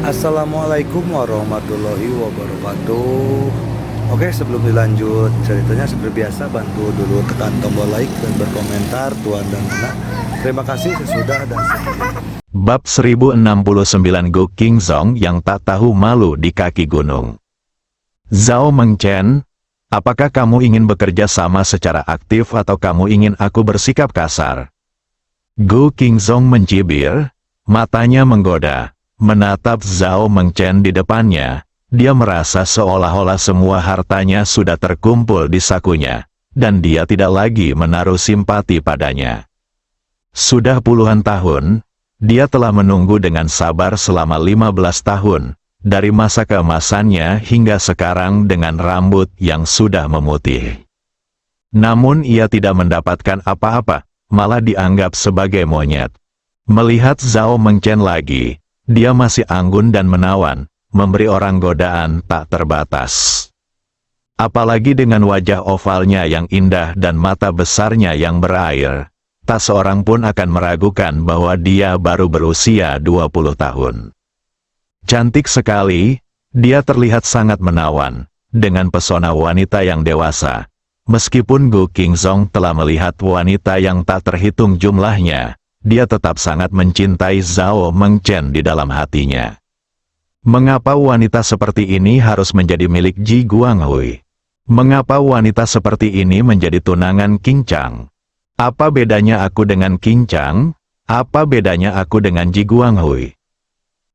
Assalamualaikum warahmatullahi wabarakatuh. Oke, sebelum dilanjut ceritanya seperti biasa bantu dulu tekan tombol like dan berkomentar Tuan dan Nana. Terima kasih sesudah dan sebelum. Bab 1069 Go King Zong yang tak tahu malu di kaki gunung. Zhao Mengchen, apakah kamu ingin bekerja sama secara aktif atau kamu ingin aku bersikap kasar? Go King Zong mencibir, matanya menggoda, menatap Zhao Mengchen di depannya. Dia merasa seolah-olah semua hartanya sudah terkumpul di sakunya, dan dia tidak lagi menaruh simpati padanya. Sudah puluhan tahun, dia telah menunggu dengan sabar selama 15 tahun, dari masa keemasannya hingga sekarang dengan rambut yang sudah memutih. Namun ia tidak mendapatkan apa-apa, malah dianggap sebagai monyet. Melihat Zhao Mengchen lagi, dia masih anggun dan menawan, memberi orang godaan tak terbatas. Apalagi dengan wajah ovalnya yang indah dan mata besarnya yang berair, tak seorang pun akan meragukan bahwa dia baru berusia 20 tahun. Cantik sekali, dia terlihat sangat menawan, dengan pesona wanita yang dewasa. Meskipun Go King Zong telah melihat wanita yang tak terhitung jumlahnya, dia tetap sangat mencintai Zhao Mengchen di dalam hatinya. Mengapa wanita seperti ini harus menjadi milik Ji Guanghui? Mengapa wanita seperti ini menjadi tunangan King Chang? Apa bedanya aku dengan King Chang? Apa bedanya aku dengan Ji Guanghui?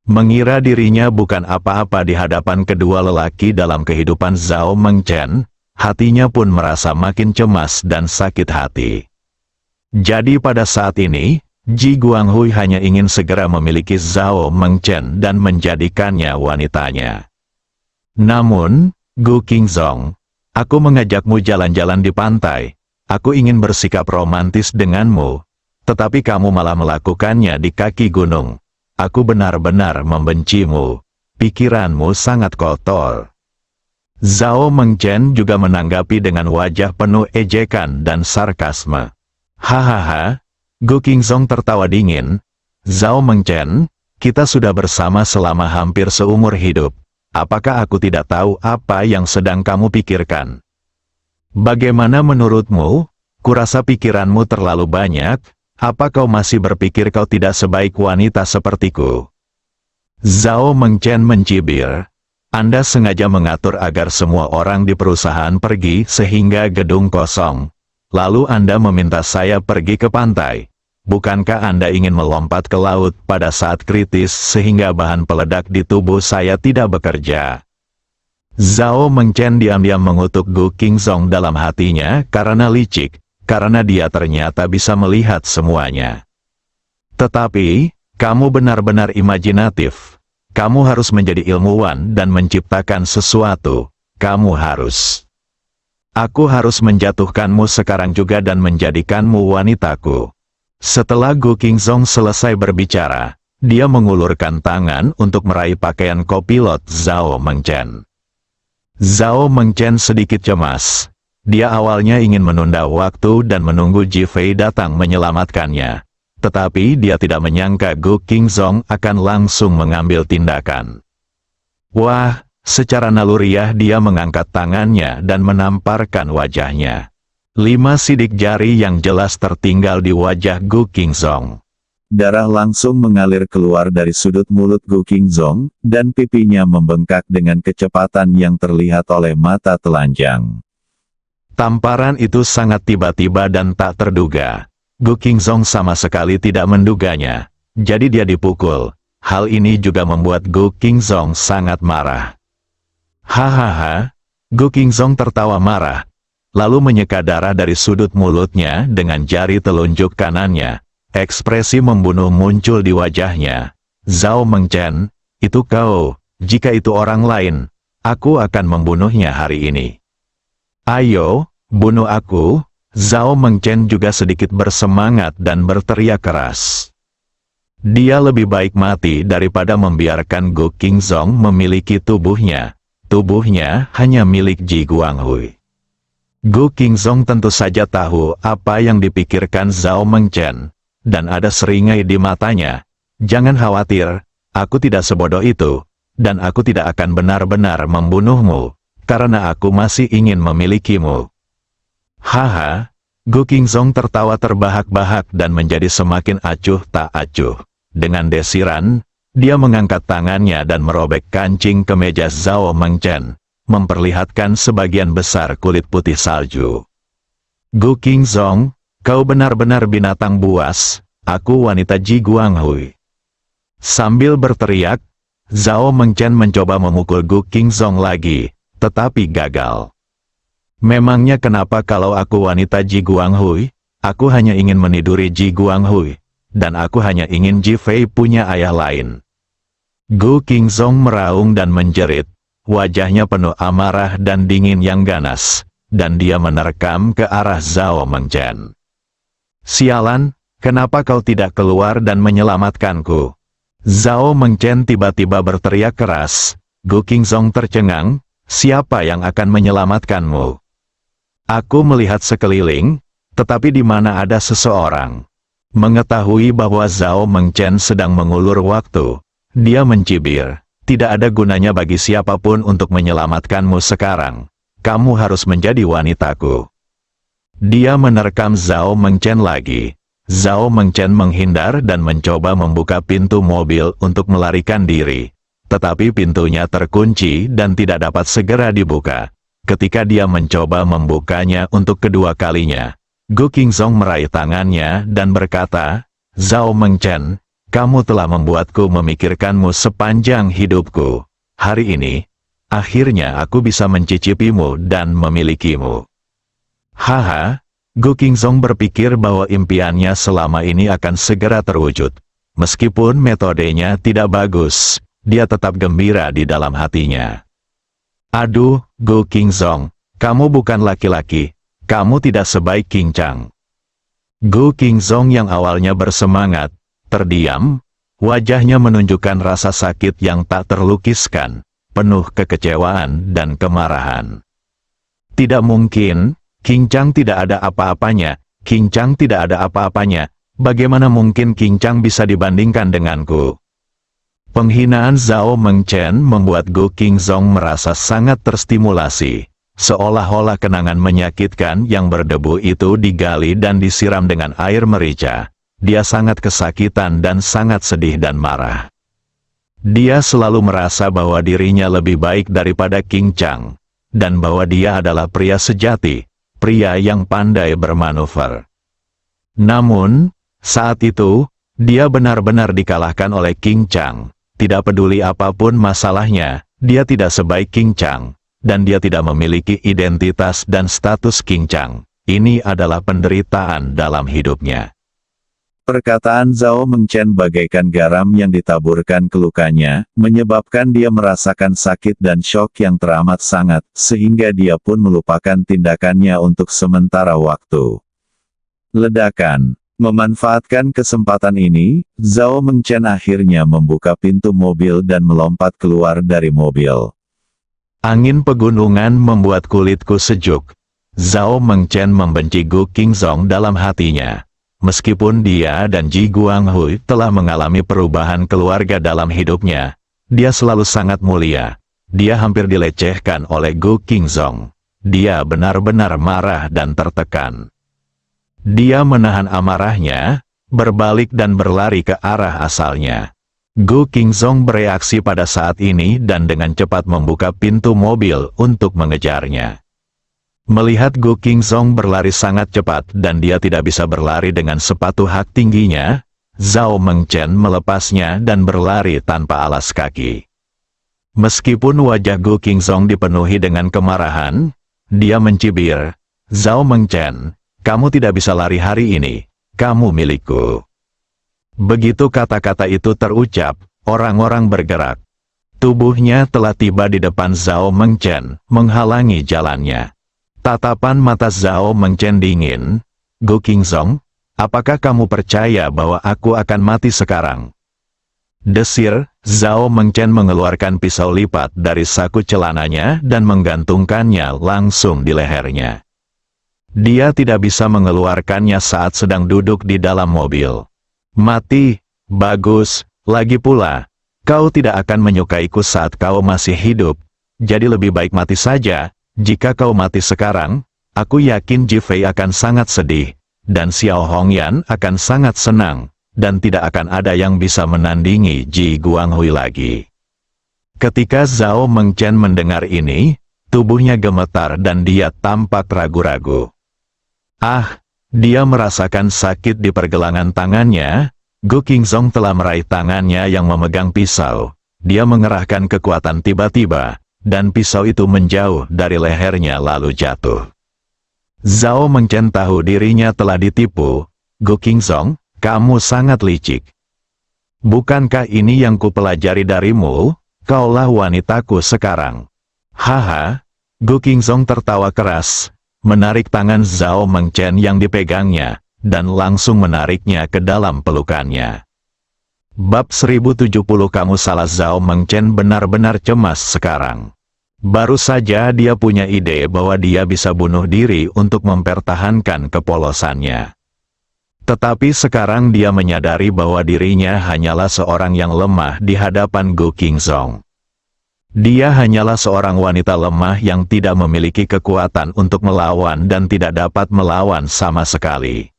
Mengira dirinya bukan apa-apa di hadapan kedua lelaki dalam kehidupan Zhao Mengchen, hatinya pun merasa makin cemas dan sakit hati. Jadi pada saat ini, Ji Guanghui hanya ingin segera memiliki Zhao Mengchen dan menjadikannya wanitanya. Namun, Go King Zong, aku mengajakmu jalan-jalan di pantai. Aku ingin bersikap romantis denganmu, tetapi kamu malah melakukannya di kaki gunung. Aku benar-benar membencimu. Pikiranmu sangat kotor. Zhao Mengchen juga menanggapi dengan wajah penuh ejekan dan sarkasme. Hahaha. Go King Zong tertawa dingin. Zhao Mengchen, kita sudah bersama selama hampir seumur hidup. Apakah aku tidak tahu apa yang sedang kamu pikirkan? Bagaimana menurutmu? Kurasa pikiranmu terlalu banyak. Apa kau masih berpikir kau tidak sebaik wanita sepertiku? Zhao Mengchen mencibir. Anda sengaja mengatur agar semua orang di perusahaan pergi sehingga gedung kosong. Lalu Anda meminta saya pergi ke pantai. Bukankah Anda ingin melompat ke laut pada saat kritis sehingga bahan peledak di tubuh saya tidak bekerja? Zhao Mengchen diam-diam mengutuk Go King Zong dalam hatinya karena licik, karena dia ternyata bisa melihat semuanya. Tetapi, kamu benar-benar imajinatif. Kamu harus menjadi ilmuwan dan menciptakan sesuatu. Kamu harus. Aku harus menjatuhkanmu sekarang juga dan menjadikanmu wanitaku. Setelah Go King Zong selesai berbicara, dia mengulurkan tangan untuk meraih pakaian kopilot Zhao Mengchen. Zhao Mengchen sedikit cemas. Dia awalnya ingin menunda waktu dan menunggu Ji Fei datang menyelamatkannya. Tetapi dia tidak menyangka Go King Zong akan langsung mengambil tindakan. Wah, secara naluriah dia mengangkat tangannya dan menamparkan wajahnya. 5 sidik jari yang jelas tertinggal di wajah Go King Zong. Darah langsung mengalir keluar dari sudut mulut Go King Zong, dan pipinya membengkak dengan kecepatan yang terlihat oleh mata telanjang. Tamparan itu sangat tiba-tiba dan tak terduga. Go King Zong sama sekali tidak menduganya, jadi dia dipukul. Hal ini juga membuat Go King Zong sangat marah. Hahaha, Go King Zong tertawa marah, lalu menyeka darah dari sudut mulutnya dengan jari telunjuk kanannya. Ekspresi membunuh muncul di wajahnya. Zhao Mengchen, itu kau. Jika itu orang lain, aku akan membunuhnya hari ini. Ayo, bunuh aku. Zhao Mengchen juga sedikit bersemangat dan berteriak keras. Dia lebih baik mati daripada membiarkan Go King Zong memiliki tubuhnya. Tubuhnya hanya milik Ji Guanghui. Go King Zong tentu saja tahu apa yang dipikirkan Zhao Mengchen, dan ada seringai di matanya. Jangan khawatir, Aku tidak sebodoh itu, dan aku tidak akan benar-benar membunuhmu, karena aku masih ingin memilikimu. Haha, Gu Qingzong tertawa terbahak-bahak dan menjadi semakin acuh tak acuh. Dengan desiran, dia mengangkat tangannya dan merobek kancing kemeja Zhao Mengchen, memperlihatkan sebagian besar kulit putih salju. Gu Qingzong, kau benar-benar binatang buas, aku wanita Ji Guanghui. Sambil berteriak, Zhao Mengchen mencoba memukul Gu Qingzong lagi, tetapi gagal. Memangnya kenapa kalau aku wanita Ji Guanghui, aku hanya ingin meniduri Ji Guanghui, dan aku hanya ingin Ji Fei punya ayah lain. Gu Qingzong meraung dan menjerit, wajahnya penuh amarah dan dingin yang ganas, dan dia menerkam ke arah Zhao Mengchen. Sialan, kenapa kau tidak keluar dan menyelamatkanku? Zhao Mengchen tiba-tiba berteriak keras. Gu Qingzong tercengang, siapa yang akan menyelamatkanmu? Aku melihat sekeliling, tetapi di mana ada seseorang. Mengetahui bahwa Zhao Mengchen sedang mengulur waktu, dia mencibir, tidak ada gunanya bagi siapapun untuk menyelamatkanmu sekarang. Kamu harus menjadi wanitaku. Dia menerkam Zhao Mengchen lagi. Zhao Mengchen menghindar dan mencoba membuka pintu mobil untuk melarikan diri. Tetapi pintunya terkunci dan tidak dapat segera dibuka. Ketika dia mencoba membukanya untuk kedua kalinya, Gu Qingzong meraih tangannya dan berkata, Zhao Mengchen, kamu telah membuatku memikirkanmu sepanjang hidupku. Hari ini, akhirnya aku bisa mencicipimu dan memilikimu. Haha, Gu Qingzong berpikir bahwa impiannya selama ini akan segera terwujud. Meskipun metodenya tidak bagus, dia tetap gembira di dalam hatinya. Aduh, Gu Qingzong, kamu bukan laki-laki, kamu tidak sebaik Qing Chang. Gu Qingzong yang awalnya bersemangat, terdiam, wajahnya menunjukkan rasa sakit yang tak terlukiskan, penuh kekecewaan dan kemarahan. Tidak mungkin, Qing Chang tidak ada apa-apanya, Qing Chang tidak ada apa-apanya, bagaimana mungkin Qing Chang bisa dibandingkan denganku? Penghinaan Zhao Mengchen membuat Gu Qingzong merasa sangat terstimulasi, seolah-olah kenangan menyakitkan yang berdebu itu digali dan disiram dengan air merica. Dia sangat kesakitan dan sangat sedih dan marah. Dia selalu merasa bahwa dirinya lebih baik daripada Qing Chang, dan bahwa dia adalah pria sejati, pria yang pandai bermanuver. Namun, saat itu, dia benar-benar dikalahkan oleh Qing Chang. Tidak peduli apapun masalahnya, dia tidak sebaik Qing Chang, dan dia tidak memiliki identitas dan status Qing Chang. Ini adalah penderitaan dalam hidupnya. Perkataan Zhao Mengchen bagaikan garam yang ditaburkan ke lukanya, menyebabkan dia merasakan sakit dan syok yang teramat sangat, sehingga dia pun melupakan tindakannya untuk sementara waktu. Ledakan. Memanfaatkan kesempatan ini, Zhao Mengchen akhirnya membuka pintu mobil dan melompat keluar dari mobil. Angin pegunungan membuat kulitku sejuk. Zhao Mengchen membenci Gu Qingzong dalam hatinya. Meskipun dia dan Ji Guanghui telah mengalami perubahan keluarga dalam hidupnya, dia selalu sangat mulia. Dia hampir dilecehkan oleh Gu Qingzong. Dia benar-benar marah dan tertekan. Dia menahan amarahnya, berbalik dan berlari ke arah asalnya. Gu Qingzong bereaksi pada saat ini dan dengan cepat membuka pintu mobil untuk mengejarnya. Melihat Gu Qingzong berlari sangat cepat dan dia tidak bisa berlari dengan sepatu hak tingginya, Zhao Mengchen melepasnya dan berlari tanpa alas kaki. Meskipun wajah Gu Qingzong dipenuhi dengan kemarahan, dia mencibir, Zhao Mengchen, kamu tidak bisa lari hari ini, kamu milikku. Begitu kata-kata itu terucap, orang-orang bergerak. Tubuhnya telah tiba di depan Zhao Mengchen, menghalangi jalannya. Tatapan mata Zhao Mengchen dingin. Gu Qingzong, apakah kamu percaya bahwa aku akan mati sekarang? Desir, Zhao Mengchen mengeluarkan pisau lipat dari saku celananya dan menggantungkannya langsung di lehernya. Dia tidak bisa mengeluarkannya saat sedang duduk di dalam mobil. Mati, bagus, lagi pula, Kau tidak akan menyukaiku saat kau masih hidup, jadi lebih baik mati saja. Jika kau mati sekarang, aku yakin Ji Fei akan sangat sedih, dan Xiao Hongyan akan sangat senang, dan tidak akan ada yang bisa menandingi Ji Guanghui lagi. Ketika Zhao Mengchen mendengar ini, tubuhnya gemetar dan dia tampak ragu-ragu. Dia merasakan sakit di pergelangan tangannya. Gu Qingzong telah meraih tangannya yang memegang pisau. Dia mengerahkan kekuatan tiba-tiba, dan pisau itu menjauh dari lehernya lalu jatuh. Zhao Mengchen tahu dirinya telah ditipu. Gu Qingzong, kamu sangat licik. Bukankah ini yang kupelajari darimu? Kaulah wanitaku sekarang. Haha, Gu Qingzong tertawa keras, menarik tangan Zhao Mengchen yang dipegangnya, dan langsung menariknya ke dalam pelukannya. Bab 1070 kamu salah. Zhao Mengchen benar-benar cemas sekarang. Baru saja dia punya ide bahwa dia bisa bunuh diri untuk mempertahankan kepolosannya. Tetapi sekarang dia menyadari bahwa dirinya hanyalah seorang yang lemah di hadapan Gu Qingzong. Dia hanyalah seorang wanita lemah yang tidak memiliki kekuatan untuk melawan dan tidak dapat melawan sama sekali.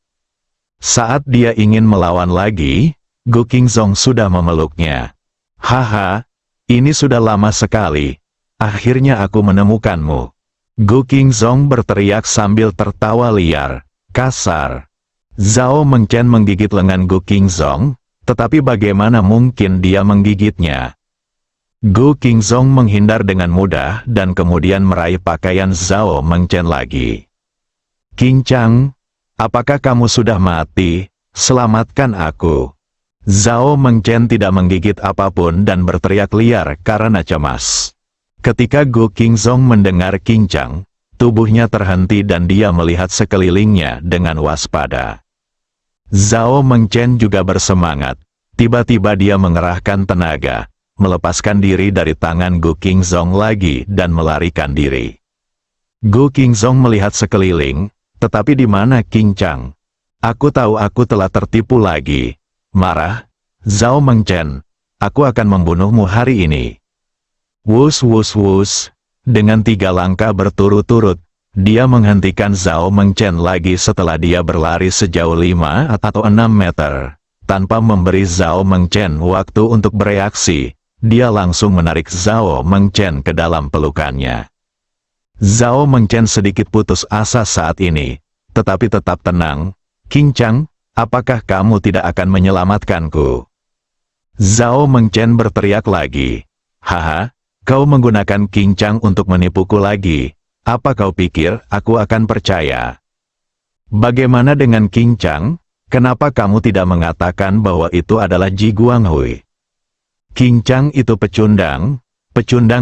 Saat dia ingin melawan lagi, Gu Qingzong sudah memeluknya. Haha, ini sudah lama sekali. Akhirnya aku menemukanmu. Gu Qingzong berteriak sambil tertawa liar, kasar. Zhao Mengchen menggigit lengan Gu Qingzong, tetapi bagaimana mungkin dia menggigitnya? Gu Qingzong menghindar dengan mudah dan kemudian meraih pakaian Zhao Mengchen lagi. Qincang, apakah kamu sudah mati? Selamatkan aku. Zhao Mengchen tidak menggigit apapun dan berteriak liar karena cemas. Ketika Gu Qingzong mendengar Qincang, tubuhnya terhenti dan dia melihat sekelilingnya dengan waspada. Zhao Mengchen juga bersemangat. Tiba-tiba dia mengerahkan tenaga, melepaskan diri dari tangan Gu Qingzong lagi dan melarikan diri. Gu Qingzong melihat sekeliling, tetapi di mana Qincang? Aku tahu aku telah tertipu lagi. Marah, Zhao Mengchen, aku akan membunuhmu hari ini. Wus wus wus, dengan 3 langkah berturut-turut, dia menghentikan Zhao Mengchen lagi setelah dia berlari sejauh 5 atau 6 meter. Tanpa memberi Zhao Mengchen waktu untuk bereaksi, dia langsung menarik Zhao Mengchen ke dalam pelukannya. Zhao Mengchen sedikit putus asa saat ini, tetapi tetap tenang. Qincang, apakah kamu tidak akan menyelamatkanku? Zhao Mengchen berteriak lagi. Haha, kau menggunakan Qincang untuk menipuku lagi. Apa kau pikir aku akan percaya? Bagaimana dengan Qincang? Kenapa kamu tidak mengatakan bahwa itu adalah Ji Guanghui? Qincang itu pecundang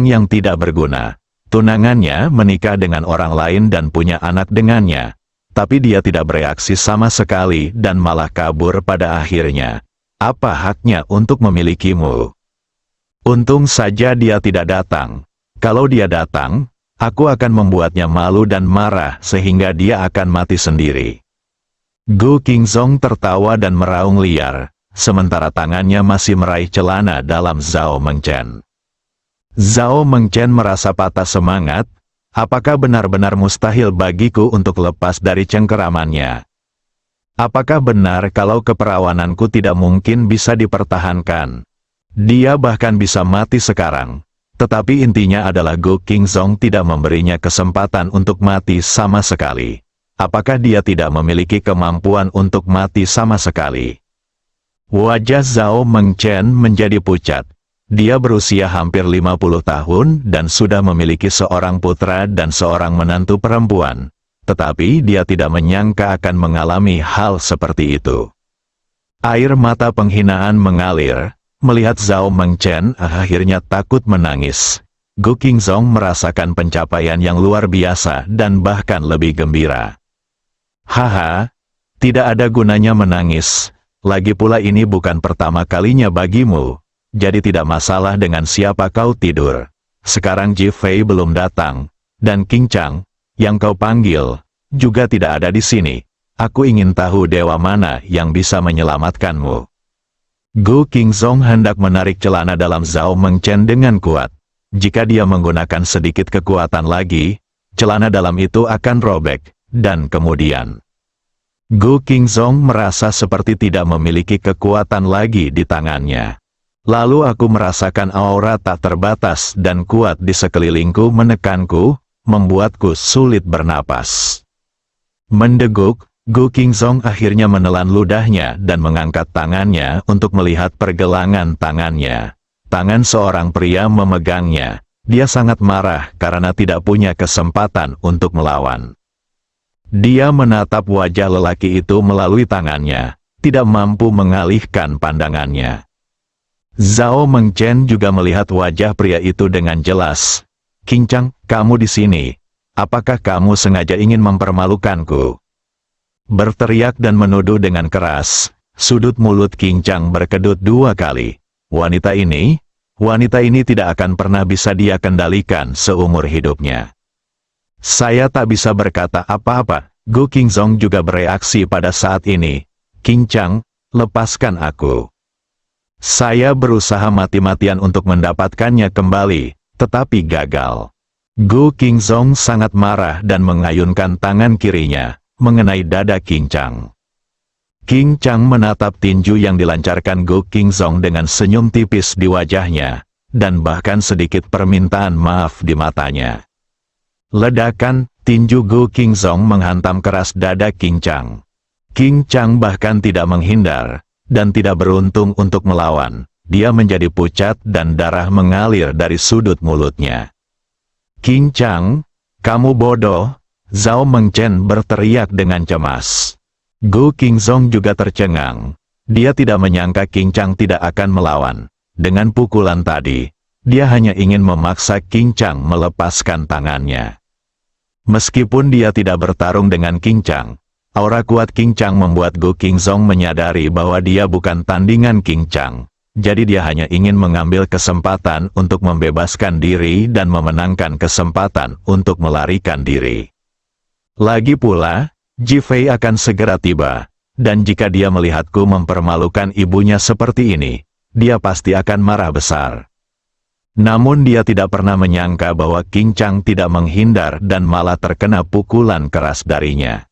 yang tidak berguna. Tunangannya menikah dengan orang lain dan punya anak dengannya. Tapi dia tidak bereaksi sama sekali dan malah kabur pada akhirnya. Apa haknya untuk memilikimu? Untung saja dia tidak datang. Kalau dia datang, aku akan membuatnya malu dan marah sehingga dia akan mati sendiri. Gu Qingzong tertawa dan meraung liar, sementara tangannya masih meraih celana dalam Zhao Mengchen. Zhao Mengchen merasa patah semangat. Apakah benar-benar mustahil bagiku untuk lepas dari cengkeramannya? Apakah benar kalau keperawananku tidak mungkin bisa dipertahankan? Dia bahkan bisa mati sekarang. Tetapi intinya adalah Gu Qingzong tidak memberinya kesempatan untuk mati sama sekali. Apakah dia tidak memiliki kemampuan untuk mati sama sekali? Wajah Zhao Mengchen menjadi pucat. Dia berusia hampir 50 tahun dan sudah memiliki seorang putra dan seorang menantu perempuan. Tetapi dia tidak menyangka akan mengalami hal seperti itu. Air mata penghinaan mengalir, melihat Zhao Mengchen akhirnya takut menangis. Gu Qingzong merasakan pencapaian yang luar biasa dan bahkan lebih gembira. Haha, tidak ada gunanya menangis. Lagi pula ini bukan pertama kalinya bagimu. Jadi tidak masalah dengan siapa kau tidur. Sekarang Ji Fei belum datang, dan Qincang, yang kau panggil, juga tidak ada di sini. Aku ingin tahu dewa mana yang bisa menyelamatkanmu. Gu Qingzong hendak menarik celana dalam Zhao Mengchen dengan kuat. Jika dia menggunakan sedikit kekuatan lagi, celana dalam itu akan robek, dan kemudian Gu Qingzong merasa seperti tidak memiliki kekuatan lagi di tangannya. Lalu aku merasakan aura tak terbatas dan kuat di sekelilingku menekanku, membuatku sulit bernapas. Mendeguk, Gu Qingzong akhirnya menelan ludahnya dan mengangkat tangannya untuk melihat pergelangan tangannya. Tangan seorang pria memegangnya. Dia sangat marah karena tidak punya kesempatan untuk melawan. Dia menatap wajah lelaki itu melalui tangannya, tidak mampu mengalihkan pandangannya. Zhao Mengchen juga melihat wajah pria itu dengan jelas. "Qingchang, kamu di sini. Apakah kamu sengaja ingin mempermalukanku?" Berteriak dan menuduh dengan keras, sudut mulut Qingchang berkedut 2 kali. Wanita ini tidak akan pernah bisa dia kendalikan seumur hidupnya. "Saya tak bisa berkata apa-apa." Gu Qingzong juga bereaksi pada saat ini. "Qingchang, lepaskan aku. Saya berusaha mati-matian untuk mendapatkannya kembali, tetapi gagal." Gu Qingzong sangat marah dan mengayunkan tangan kirinya, mengenai dada Qingchang. Qingchang menatap tinju yang dilancarkan Gu Qingzong dengan senyum tipis di wajahnya, dan bahkan sedikit permintaan maaf di matanya. Ledakan, tinju Gu Qingzong menghantam keras dada Qingchang. Qingchang bahkan tidak menghindar, dan tidak beruntung untuk melawan. Dia menjadi pucat dan darah mengalir dari sudut mulutnya. "Qingchang, kamu bodoh!" Zhao Mengchen berteriak dengan cemas. Gu Qingzong juga tercengang. Dia tidak menyangka Qingchang tidak akan melawan. Dengan pukulan tadi, dia hanya ingin memaksa Qingchang melepaskan tangannya. Meskipun dia tidak bertarung dengan Qingchang, aura kuat Qingchang membuat Gu Qingzong menyadari bahwa dia bukan tandingan Qingchang. Jadi dia hanya ingin mengambil kesempatan untuk membebaskan diri dan memenangkan kesempatan untuk melarikan diri. Lagi pula, Jifei akan segera tiba, dan jika dia melihatku mempermalukan ibunya seperti ini, dia pasti akan marah besar. Namun dia tidak pernah menyangka bahwa Qingchang tidak menghindar dan malah terkena pukulan keras darinya.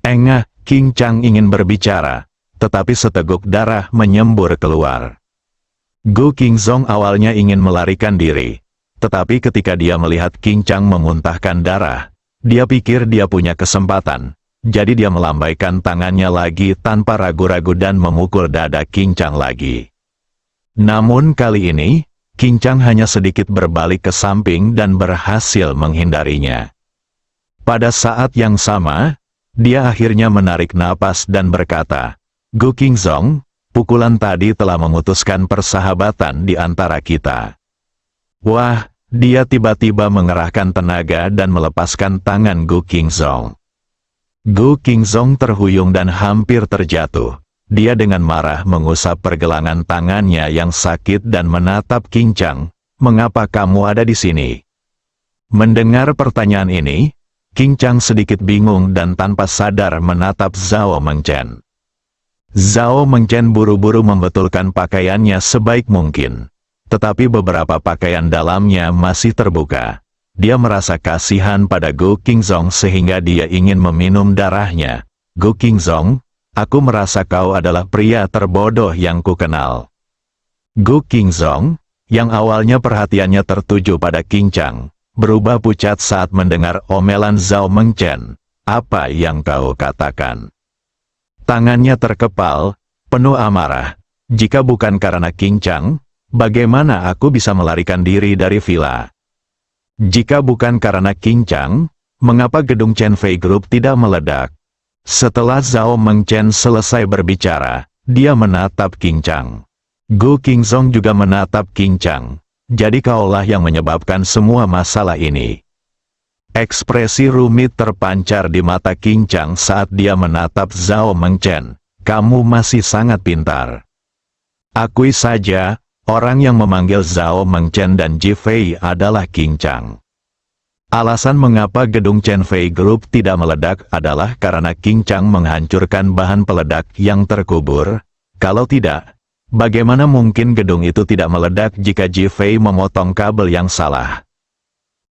Engah, Qingchang ingin berbicara, tetapi seteguk darah menyembur keluar. Gu Qingzong awalnya ingin melarikan diri, tetapi ketika dia melihat Qingchang memuntahkan darah, dia pikir dia punya kesempatan, jadi dia melambaikan tangannya lagi tanpa ragu-ragu dan memukul dada Qingchang lagi. Namun kali ini, Qingchang hanya sedikit berbalik ke samping dan berhasil menghindarinya. Pada saat yang sama, dia akhirnya menarik napas dan berkata, "Gu Qingzong, pukulan tadi telah memutuskan persahabatan di antara kita." Wah, dia tiba-tiba mengerahkan tenaga dan melepaskan tangan Gu Qingzong. Gu Qingzong terhuyung dan hampir terjatuh. Dia dengan marah mengusap pergelangan tangannya yang sakit dan menatap Qingchang. "Mengapa kamu ada di sini?" Mendengar pertanyaan ini, Qingchang sedikit bingung dan tanpa sadar menatap Zhao Mengchen. Zhao Mengchen buru-buru membetulkan pakaiannya sebaik mungkin. Tetapi beberapa pakaian dalamnya masih terbuka. Dia merasa kasihan pada Gu Qingzong sehingga dia ingin meminum darahnya. "Gu Qingzong, aku merasa kau adalah pria terbodoh yang kukenal." Gu Qingzong, yang awalnya perhatiannya tertuju pada Qingchang, berubah pucat saat mendengar omelan Zhao Mengchen. "Apa yang kau katakan?" Tangannya terkepal, penuh amarah. "Jika bukan karena Qingchang, bagaimana aku bisa melarikan diri dari villa? Jika bukan karena Qingchang, mengapa gedung Chen Fei Group tidak meledak?" Setelah Zhao Mengchen selesai berbicara, dia menatap Qingchang. Gu Qingzong juga menatap Qingchang. "Jadi kaulah yang menyebabkan semua masalah ini." Ekspresi rumit terpancar di mata Qingchang saat dia menatap Zhao Mengchen. "Kamu masih sangat pintar. Akui saja, orang yang memanggil Zhao Mengchen dan Jifei adalah Qingchang." Alasan mengapa gedung Chen Fei Group tidak meledak adalah karena Qingchang menghancurkan bahan peledak yang terkubur. Kalau tidak, Bagaimana mungkin gedung itu tidak meledak jika Ji Fei memotong kabel yang salah?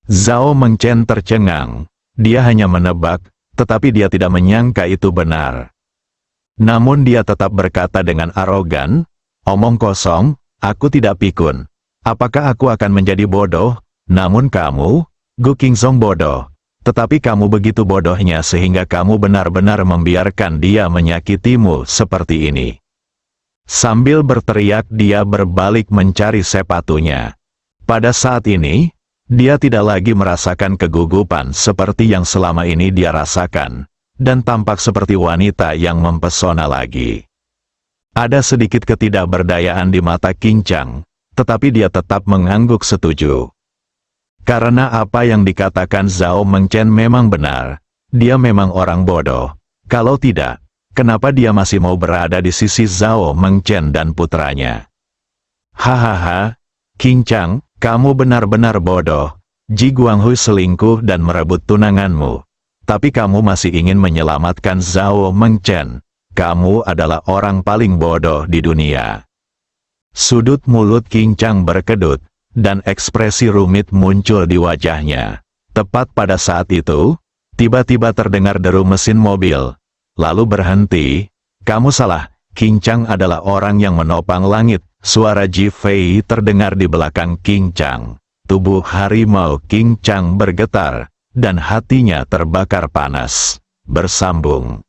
Zhao Mengchen tercengang. Dia hanya menebak, tetapi dia tidak menyangka itu benar. Namun dia tetap berkata dengan arogan, "Omong kosong, aku tidak pikun. Apakah aku akan menjadi bodoh? Namun kamu, Gu Qingzong bodoh. Tetapi kamu begitu bodohnya sehingga kamu benar-benar membiarkan dia menyakitimu seperti ini." Sambil berteriak dia berbalik mencari sepatunya. Pada saat ini, dia tidak lagi merasakan kegugupan seperti yang selama ini dia rasakan, dan tampak seperti wanita yang mempesona lagi. Ada sedikit ketidakberdayaan di mata Qing Chang, tetapi dia tetap mengangguk setuju. Karena apa yang dikatakan Zhao Mengchen memang benar, dia memang orang bodoh. Kalau tidak, kenapa dia masih mau berada di sisi Zhao Mengchen dan putranya? Hahaha, Qing Chang, kamu benar-benar bodoh. Ji Guanghui selingkuh dan merebut tunanganmu. Tapi kamu masih ingin menyelamatkan Zhao Mengchen. Kamu adalah orang paling bodoh di dunia. Sudut mulut Qing Chang berkedut, dan ekspresi rumit muncul di wajahnya. Tepat pada saat itu, tiba-tiba terdengar deru mesin mobil. Lalu berhenti. Kamu salah, Qing Chang adalah orang yang menopang langit. Suara Ji Fei terdengar di belakang Qing Chang. Tubuh harimau Qing Chang bergetar, dan hatinya terbakar panas. Bersambung.